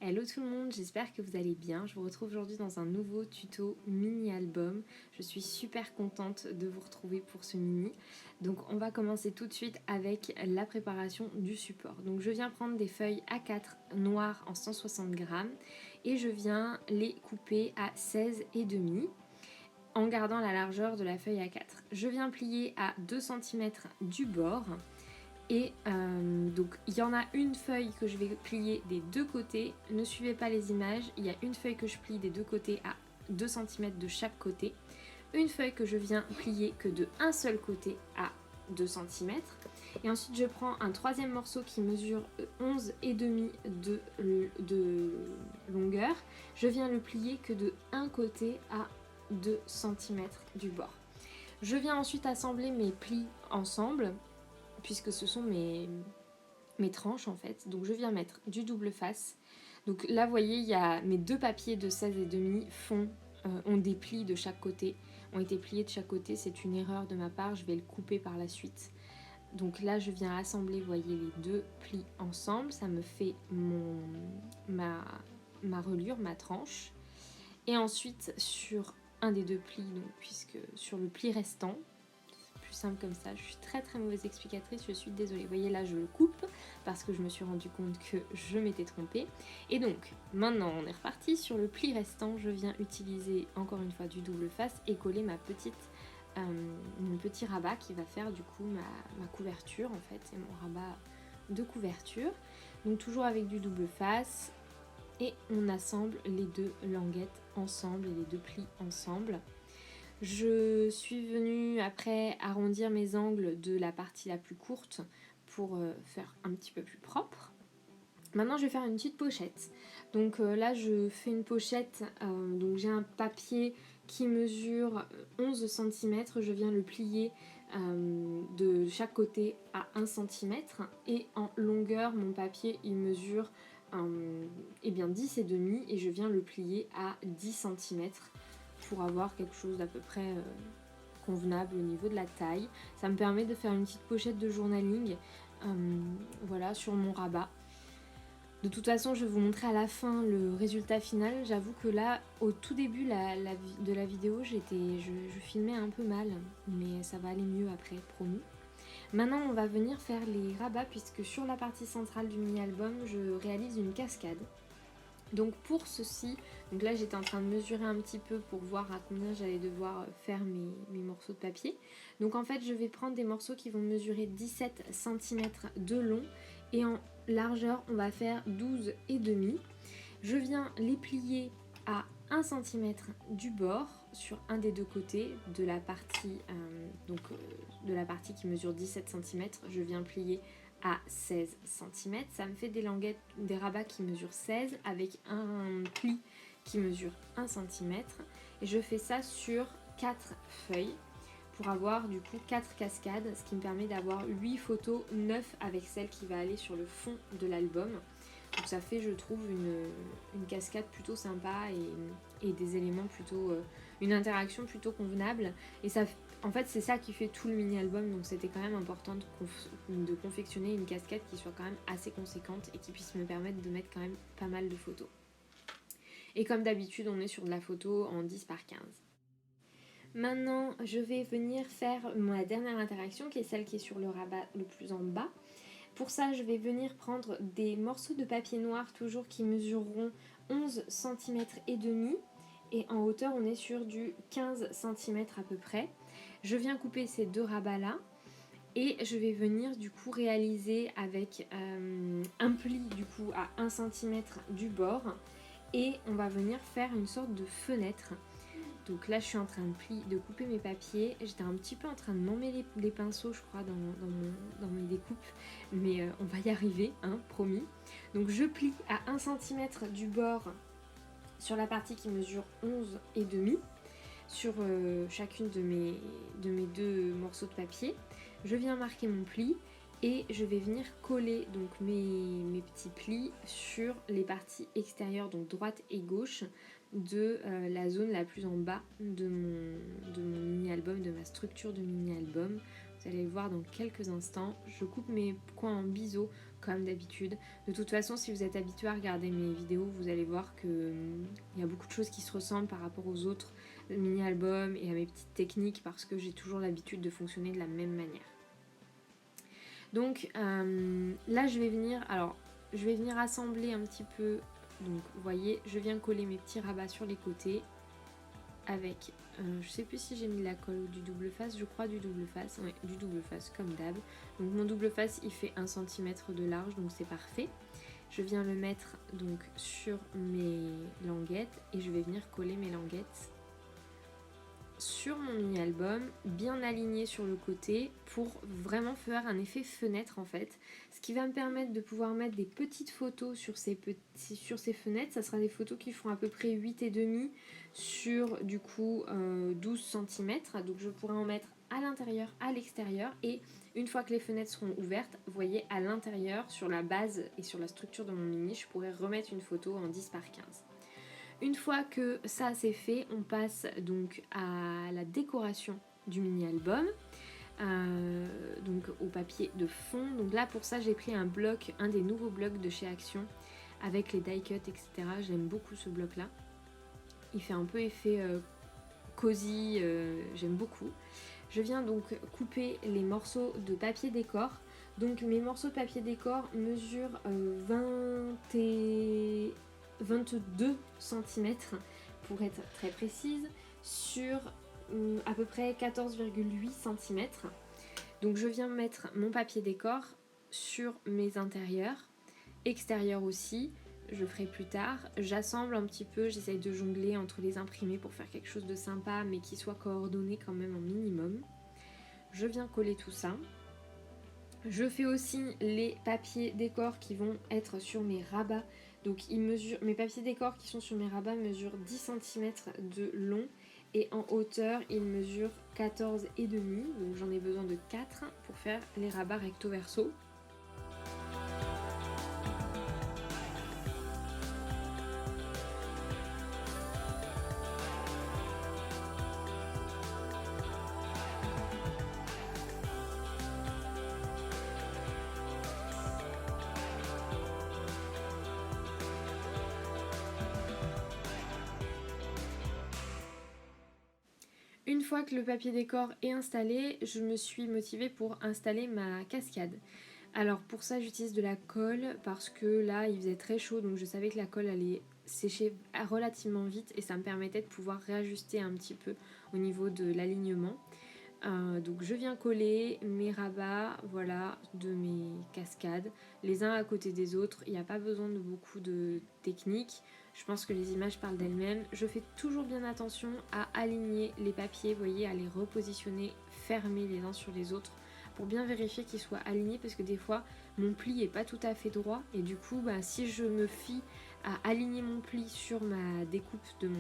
Hello tout le monde, j'espère que vous allez bien. Je vous retrouve aujourd'hui dans un nouveau tuto mini-album. Je suis super contente de vous retrouver pour ce mini. Donc on va commencer tout de suite avec la préparation du support. Donc je viens prendre des feuilles A4 noires en 160 grammes et je viens les couper à 16,5 en gardant la largeur de la feuille A4. Je viens plier à 2 cm du bord. Et donc il y en a une feuille que je vais plier des deux côtés, ne suivez pas les images, il y a une feuille que je plie des deux côtés à 2 cm de chaque côté, une feuille que je viens plier que de un seul côté à 2 cm, et ensuite je prends un troisième morceau qui mesure 11,5 de longueur, je viens le plier que de un côté à 2 cm du bord. Je viens ensuite assembler mes plis ensemble, puisque ce sont mes tranches en fait. Donc je viens mettre du double face. Donc là vous voyez, il y a mes deux papiers de 16,5 ont des plis de chaque côté, ont été pliés de chaque côté. C'est une erreur de ma part, je vais le couper par la suite. Donc là je viens assembler, vous voyez, les deux plis ensemble, ça me fait ma reliure, ma tranche. Et ensuite sur un des deux plis, donc, puisque sur le pli restant, simple comme ça, je suis très mauvaise explicatrice, je suis désolée. Vous voyez là je le coupe parce que je me suis rendu compte que je m'étais trompée. Et donc maintenant on est reparti. Sur le pli restant, je viens utiliser encore une fois du double face et coller mon petit rabat qui va faire du coup ma couverture en fait. C'est mon rabat de couverture. Donc toujours avec du double face et on assemble les deux languettes ensemble et les deux plis ensemble. Je suis venue après arrondir mes angles de la partie la plus courte pour faire un petit peu plus propre. Maintenant je vais faire une petite pochette. Donc là je fais une pochette, donc j'ai un papier qui mesure 11 cm, je viens le plier de chaque côté à 1 cm et en longueur mon papier il mesure 10,5 et je viens le plier à 10 cm pour avoir quelque chose d'à peu près convenable au niveau de la taille. Ça me permet de faire une petite pochette de journaling voilà, sur mon rabat. De toute façon, je vais vous montrer à la fin le résultat final. J'avoue que là, au tout début de la vidéo, je filmais un peu mal, mais ça va aller mieux après, promis. Maintenant, on va venir faire les rabats, puisque sur la partie centrale du mini-album, je réalise une cascade. Donc pour ceci, donc là j'étais en train de mesurer un petit peu pour voir à combien j'allais devoir faire mes morceaux de papier. Donc en fait je vais prendre des morceaux qui vont mesurer 17 cm de long et en largeur on va faire 12,5. Je viens les plier à 1 cm du bord sur un des deux côtés de la partie, de la partie qui mesure 17 cm. Je viens plier à 16 cm, ça me fait des languettes, des rabats qui mesurent 16 avec un pli qui mesure 1 cm et je fais ça sur 4 feuilles pour avoir du coup 4 cascades, ce qui me permet d'avoir 8 photos, 9 avec celle qui va aller sur le fond de l'album. Donc ça fait, je trouve, une cascade plutôt sympa et des éléments plutôt, une interaction plutôt convenable. Et ça, en fait, c'est ça qui fait tout le mini-album, donc c'était quand même important de confectionner une cascade qui soit quand même assez conséquente et qui puisse me permettre de mettre quand même pas mal de photos. Et comme d'habitude, on est sur de la photo en 10 par 15. Maintenant, je vais venir faire ma dernière interaction, qui est celle qui est sur le rabat le plus en bas. Pour ça, je vais venir prendre des morceaux de papier noir, toujours qui mesureront 11 cm et demi. Et en hauteur, on est sur du 15 cm à peu près. Je viens couper ces deux rabats-là. Et je vais venir du coup réaliser avec un pli du coup à 1 cm du bord. Et on va venir faire une sorte de fenêtre. Donc là je suis en train de couper mes papiers, j'étais un petit peu en train de m'emmêler les pinceaux je crois dans mes découpes, mais on va y arriver, hein, promis. Donc je plie à 1 cm du bord sur la partie qui mesure 11,5 sur chacune de mes deux morceaux de papier. Je viens marquer mon pli et je vais venir coller donc mes petits plis sur les parties extérieures, donc droite et gauche, de la zone la plus en bas de mon mini-album, de ma structure de mini-album. Vous allez le voir dans quelques instants. Je coupe mes coins en biseau, comme d'habitude. De toute façon, si vous êtes habitué à regarder mes vidéos, vous allez voir qu'il y a beaucoup de choses qui se ressemblent par rapport aux autres mini-albums et à mes petites techniques parce que j'ai toujours l'habitude de fonctionner de la même manière. Donc là, je vais venir assembler un petit peu. Donc vous voyez, je viens coller mes petits rabats sur les côtés avec, je sais plus si j'ai mis de la colle ou du double face, je crois du double face, ouais, du double face comme d'hab. Donc mon double face il fait 1 cm de large, donc c'est parfait. Je viens le mettre donc sur mes languettes et je vais venir coller mes languettes sur mon mini-album, bien aligné sur le côté pour vraiment faire un effet fenêtre en fait. Ce qui va me permettre de pouvoir mettre des petites photos sur ces fenêtres. Ça sera des photos qui font à peu près 8,5 sur du coup 12 cm. Donc je pourrai en mettre à l'intérieur, à l'extérieur. Et une fois que les fenêtres seront ouvertes, vous voyez à l'intérieur, sur la base et sur la structure de mon mini, je pourrai remettre une photo en 10 par 15. Une fois que ça c'est fait, on passe donc à la décoration du mini-album, donc au papier de fond. Donc là pour ça j'ai pris un des nouveaux blocs de chez Action avec les die cuts, etc. J'aime beaucoup ce bloc là. Il fait un peu effet cosy, j'aime beaucoup. Je viens donc couper les morceaux de papier décor. Donc mes morceaux de papier décor mesurent 22 cm pour être très précise, sur à peu près 14,8 cm. Donc je viens mettre mon papier décor sur mes intérieurs, extérieurs aussi, je ferai plus tard. J'assemble un petit peu, j'essaye de jongler entre les imprimés pour faire quelque chose de sympa mais qui soit coordonné quand même un minimum. Je viens coller tout ça. Je fais aussi les papiers décor qui vont être sur mes rabats. Donc mes papiers décor qui sont sur mes rabats mesurent 10 cm de long et en hauteur ils mesurent 14,5. Donc j'en ai besoin de 4 pour faire les rabats recto verso. Une fois que le papier décor est installé, je me suis motivée pour installer ma cascade. Alors pour ça j'utilise de la colle parce que là il faisait très chaud, donc je savais que la colle allait sécher relativement vite et ça me permettait de pouvoir réajuster un petit peu au niveau de l'alignement. Donc je viens coller mes rabats, voilà, de mes cascades, les uns à côté des autres. Il n'y a pas besoin de beaucoup de technique. Je pense que les images parlent d'elles-mêmes. Je fais toujours bien attention à aligner les papiers, vous voyez, à les repositionner fermés les uns sur les autres pour bien vérifier qu'ils soient alignés, parce que des fois mon pli est pas tout à fait droit et du coup si je me fie à aligner mon pli sur ma découpe de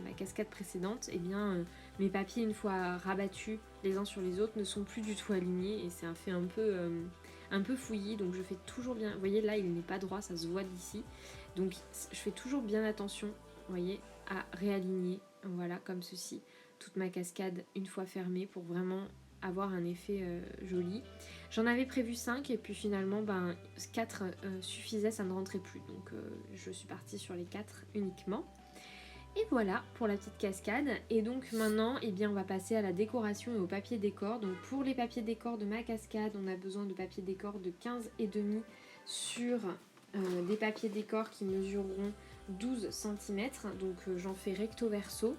ma cascade précédente, et bien mes papiers une fois rabattus les uns sur les autres ne sont plus du tout alignés et c'est un fait un peu fouillis. Donc je fais toujours bien, vous voyez là il n'est pas droit, ça se voit d'ici, donc je fais toujours bien attention, vous voyez, à réaligner, voilà, comme ceci, toute ma cascade une fois fermée pour vraiment avoir un effet joli. J'en avais prévu 5 et puis finalement 4 suffisait, ça ne rentrait plus, donc je suis partie sur les 4 uniquement. Et voilà pour la petite cascade. Et donc maintenant on va passer à la décoration et au papier décor. Donc pour les papiers décor de ma cascade, on a besoin de papier décor de 15,5 sur des papiers décor qui mesureront 12 cm. Donc j'en fais recto verso.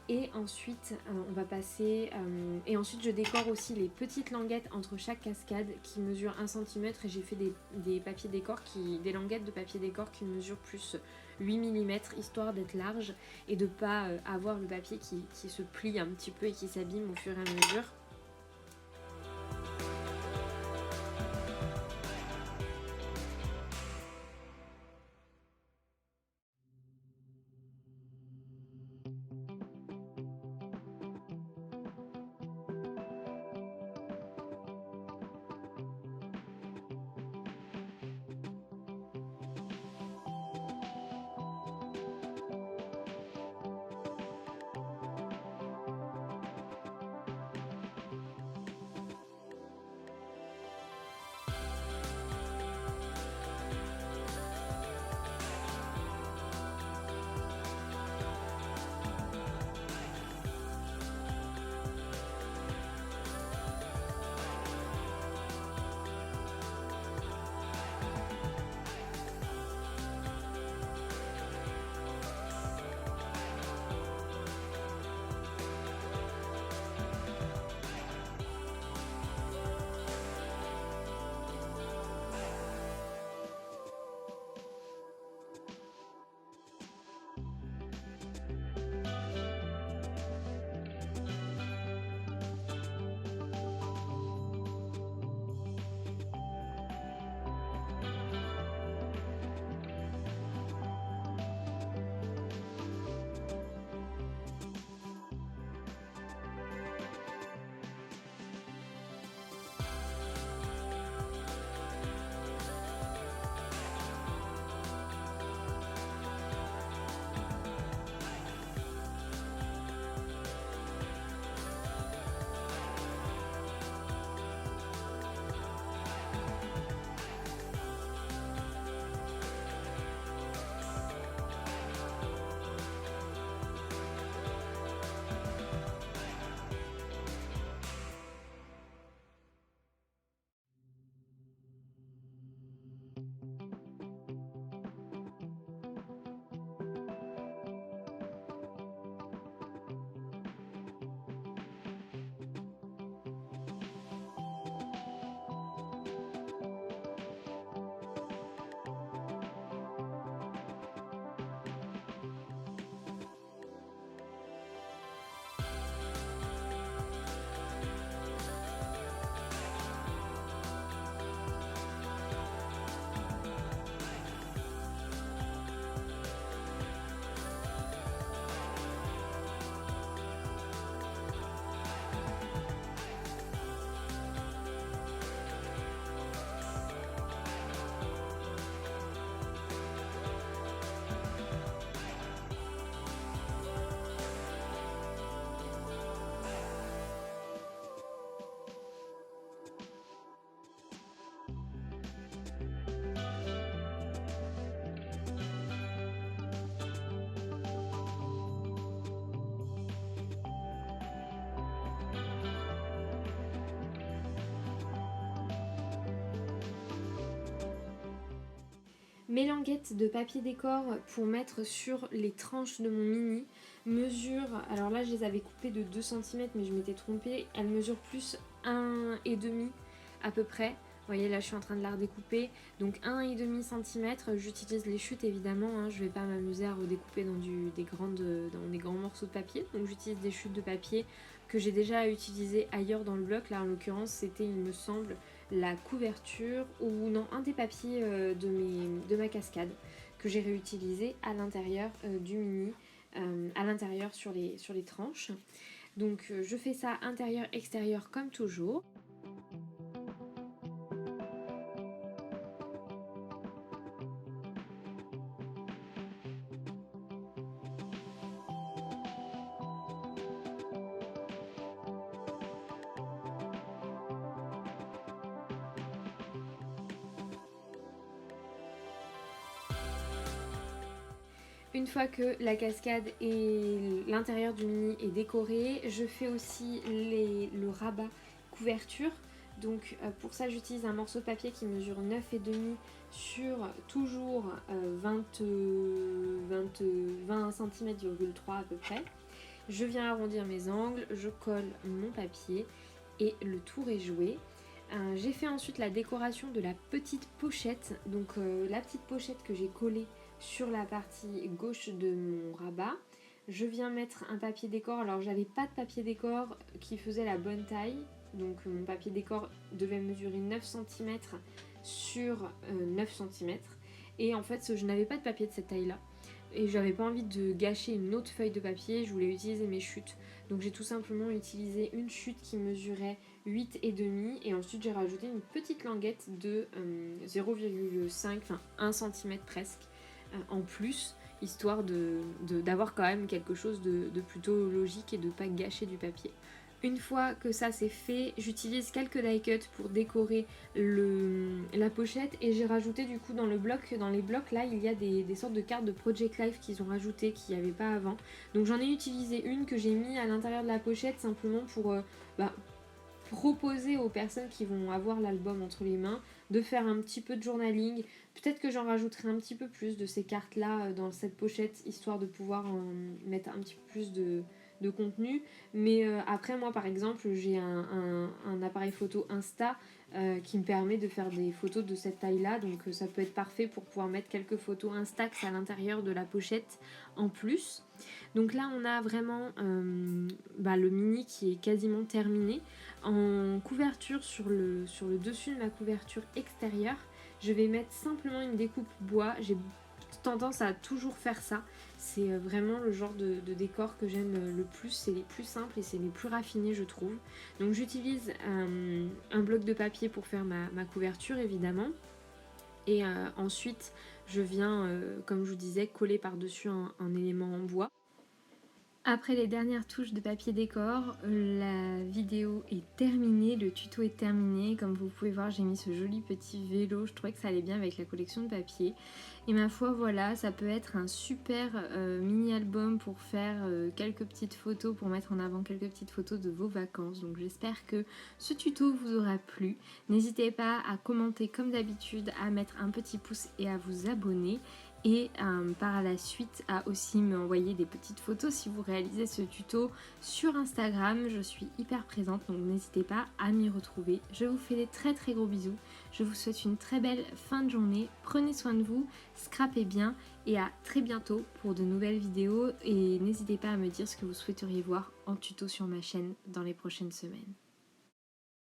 Et ensuite on va passer et ensuite je décore aussi les petites languettes entre chaque cascade qui mesurent 1 cm, et j'ai fait des papiers décor des languettes de papier décor qui mesurent plus 8 mm, histoire d'être large et de pas avoir le papier qui se plie un petit peu et qui s'abîme au fur et à mesure. Mes languettes de papier décor pour mettre sur les tranches de mon mini mesurent, alors là je les avais coupées de 2 cm mais je m'étais trompée, elles mesurent plus 1,5 à peu près. Vous voyez là je suis en train de la redécouper, donc 1,5 cm, j'utilise les chutes évidemment, hein, je vais pas m'amuser à redécouper dans des grands morceaux de papier, donc j'utilise des chutes de papier que j'ai déjà utilisées ailleurs dans le bloc. Là en l'occurrence c'était, il me semble, la couverture ou non, un des papiers de ma cascade que j'ai réutilisé à l'intérieur du mini, à l'intérieur sur les tranches. Donc je fais ça intérieur extérieur comme toujours. Une fois que la cascade et l'intérieur du mini est décoré, je fais aussi le rabat couverture. Donc pour ça j'utilise un morceau de papier qui mesure 9,5 sur toujours 20 cm,3 à peu près. Je viens arrondir mes angles, je colle mon papier et le tour est joué. J'ai fait ensuite la décoration de la petite pochette, donc la petite pochette que j'ai collée sur la partie gauche de mon rabat. Je viens mettre un papier décor, alors j'avais pas de papier décor qui faisait la bonne taille, donc mon papier décor devait mesurer 9 cm sur 9 cm, et en fait je n'avais pas de papier de cette taille là, et j'avais pas envie de gâcher une autre feuille de papier, je voulais utiliser mes chutes, donc j'ai tout simplement utilisé une chute qui mesurait 8,5 et ensuite j'ai rajouté une petite languette de 0,5, enfin 1 cm presque en plus, histoire d'avoir quand même quelque chose de plutôt logique et de pas gâcher du papier. Une fois que ça c'est fait, j'utilise quelques die cuts pour décorer la pochette, et j'ai rajouté du coup dans les blocs là il y a des sortes de cartes de Project Life qu'ils ont rajoutées qu'il n'y avait pas avant. Donc j'en ai utilisé une que j'ai mis à l'intérieur de la pochette simplement pour proposer aux personnes qui vont avoir l'album entre les mains de faire un petit peu de journaling. Peut-être que j'en rajouterai un petit peu plus de ces cartes là dans cette pochette, histoire de pouvoir mettre un petit peu plus de contenu. Mais après moi par exemple j'ai un appareil photo Insta qui me permet de faire des photos de cette taille là, donc ça peut être parfait pour pouvoir mettre quelques photos Instax à l'intérieur de la pochette en plus. Donc là on a vraiment le mini qui est quasiment terminé. En couverture, sur le dessus de ma couverture extérieure, je vais mettre simplement une découpe bois. J'ai tendance à toujours faire ça. C'est vraiment le genre de décor que j'aime le plus. C'est les plus simples et c'est les plus raffinés je trouve. Donc j'utilise un bloc de papier pour faire ma couverture évidemment. Et ensuite je viens, comme je vous disais, coller par-dessus un élément en bois. Après les dernières touches de papier décor, la vidéo est terminée, le tuto est terminé. Comme vous pouvez voir, j'ai mis ce joli petit vélo, je trouvais que ça allait bien avec la collection de papier. Et ma foi, voilà, ça peut être un super mini-album pour faire quelques petites photos, pour mettre en avant quelques petites photos de vos vacances. Donc j'espère que ce tuto vous aura plu. N'hésitez pas à commenter comme d'habitude, à mettre un petit pouce et à vous abonner. Et par la suite à aussi m'envoyer des petites photos si vous réalisez ce tuto sur Instagram. Je suis hyper présente, donc n'hésitez pas à m'y retrouver. Je vous fais des très très gros bisous. Je vous souhaite une très belle fin de journée. Prenez soin de vous, scrapez bien et à très bientôt pour de nouvelles vidéos. Et n'hésitez pas à me dire ce que vous souhaiteriez voir en tuto sur ma chaîne dans les prochaines semaines.